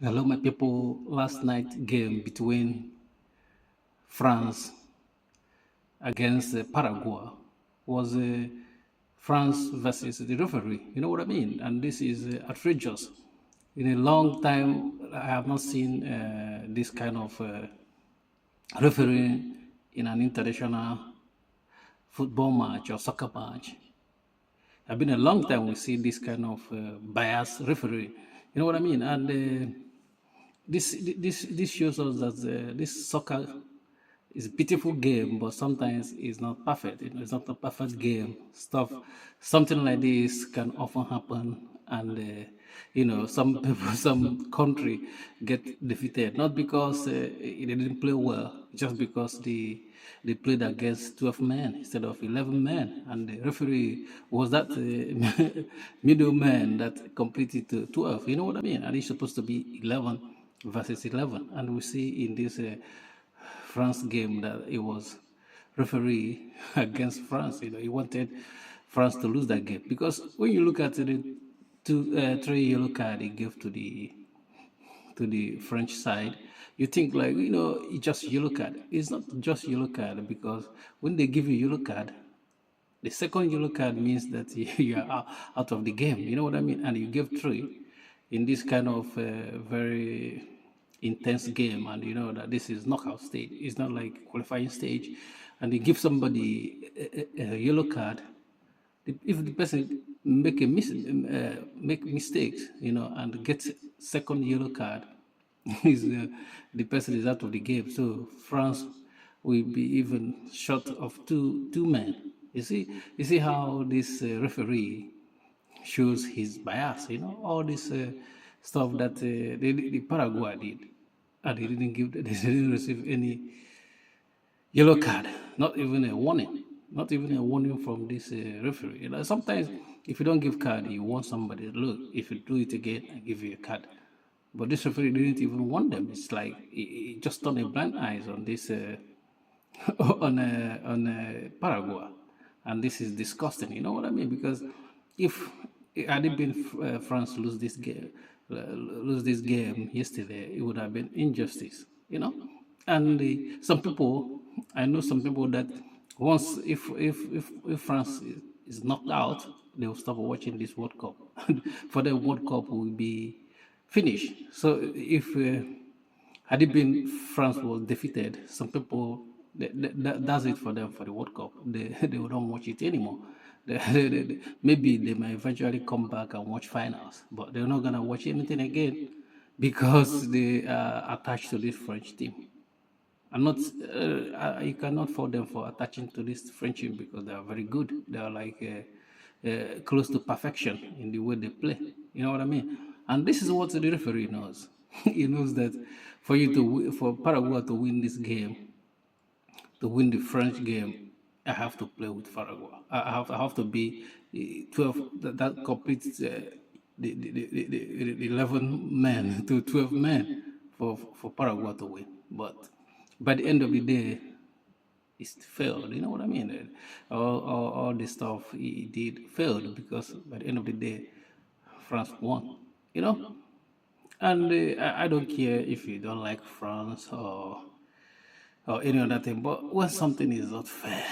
Hello, my people. Last night game between France against Paraguay was France versus the referee. You know what I mean? And this is outrageous. In a long time, I have not seen this kind of refereeing in an international football match or soccer match. It's been a long time we see this kind of biased referee. You know what I mean? And this shows us that this soccer is a beautiful game, but sometimes it's not perfect. It's not a perfect game. Something like this can often happen, and some people, some country get defeated not because they didn't play well, just because they played against 12 men instead of 11 men, and the referee was that middleman that completed to 12. You know what I mean? And it's supposed to be 11 versus 11, and we see in this. France game that it was referee against France. He wanted France to lose that game because when you look at the three yellow card he gave to the French side, you think like it's just yellow card. It's not just yellow card because when they give you yellow card, the second yellow card means that you are out of the game. You know what I mean? And you give three in this kind of very intense game, and you know that this is knockout stage. It's not like qualifying stage, and you give somebody a yellow card. If the person make mistakes, and get second yellow card, is the person is out of the game. So France will be even short of two men. You see how this referee shows his bias. All this stuff that the Paraguay did, and they didn't receive any yellow card, not even a warning, not even a warning from this referee. Sometimes if you don't give card, you want somebody. Look, if you do it again, I give you a card. But this referee didn't even want them. It's like he just turned a blind eyes on this on Paraguay, and this is disgusting. You know what I mean? Because if had it been France lose this game yesterday, it would have been injustice. And some people, I know some people that once if France is knocked out, they will stop watching this World Cup. For the World Cup will be finished. So if had it been France was defeated, some people that's it for them for the World Cup. They don't watch it anymore. Maybe they might eventually come back and watch finals, but they're not gonna watch anything again because they are attached to this French team. I'm not. You cannot fault them for attaching to this French team because they are very good. They are like close to perfection in the way they play. You know what I mean? And this is what the referee knows. He knows that for Paraguay to win this game, to win the French game, I have to play with Paraguay. I have to be 12. That completes the 11 men to 12 men for Paraguay to win. But by the end of the day, it failed. You know what I mean? All the stuff he did failed because by the end of the day, France won. You know, and I don't care if you don't like France or any other thing, but when something is not fair,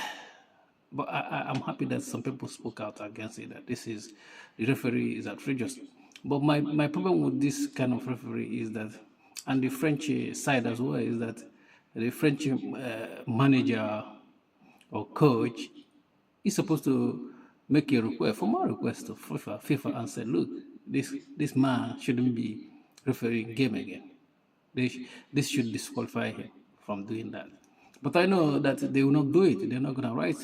but I'm happy that some people spoke out against it. That this is the referee is outrageous. But my problem with this kind of referee is that, and the French side as well, is that the French manager or coach is supposed to make a request, formal request to FIFA and say, look, this man shouldn't be refereeing game again. This should disqualify him from doing that. But I know that they will not do it. They're not going to write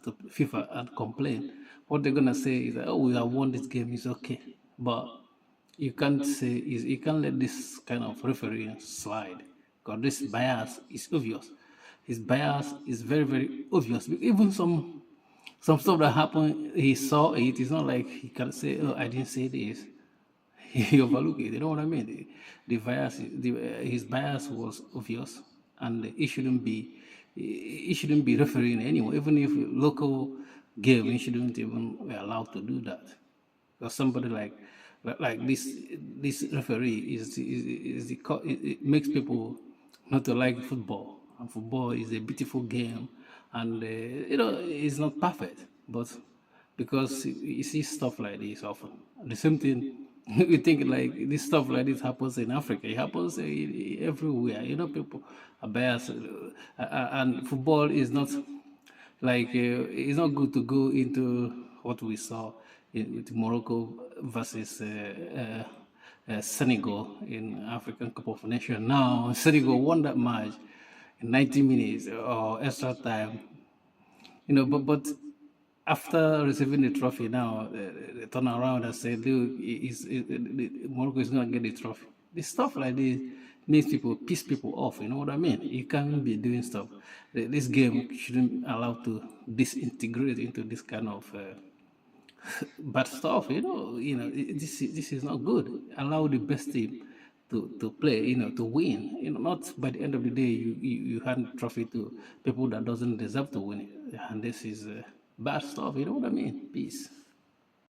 to FIFA and complain. What they're going to say is that, oh, we have won this game, it's okay. But you can't say, you can't let this kind of referee slide because this bias is obvious. His bias is very, very obvious. Even some stuff that happened, he saw it. It's not like he can say, oh, I didn't say this. He overlook it. You know what I mean? His bias was obvious, and he shouldn't be refereeing anymore. Even if local game, he shouldn't even be allowed to do that. Because somebody like this referee is it makes people not to like football. And football is a beautiful game, and it's not perfect, but because you see stuff like this often, the same thing. We think like this stuff like this happens in Africa. It happens everywhere. People are biased, and football is not like it's not good to go into what we saw with Morocco versus Senegal in African Cup of Nations. Now Senegal won that match in 90 minutes or extra time. But after receiving the trophy, now they turn around and say, "Look, Morocco is going to get the trophy." This stuff like this makes people piss people off. You know what I mean? You can't be doing stuff. This game shouldn't allow to disintegrate into this kind of bad stuff. This is not good. Allow the best team to play. To win. Not by the end of the day you hand trophy to people that doesn't deserve to win it. And this is bad stuff. You know what I mean? Peace.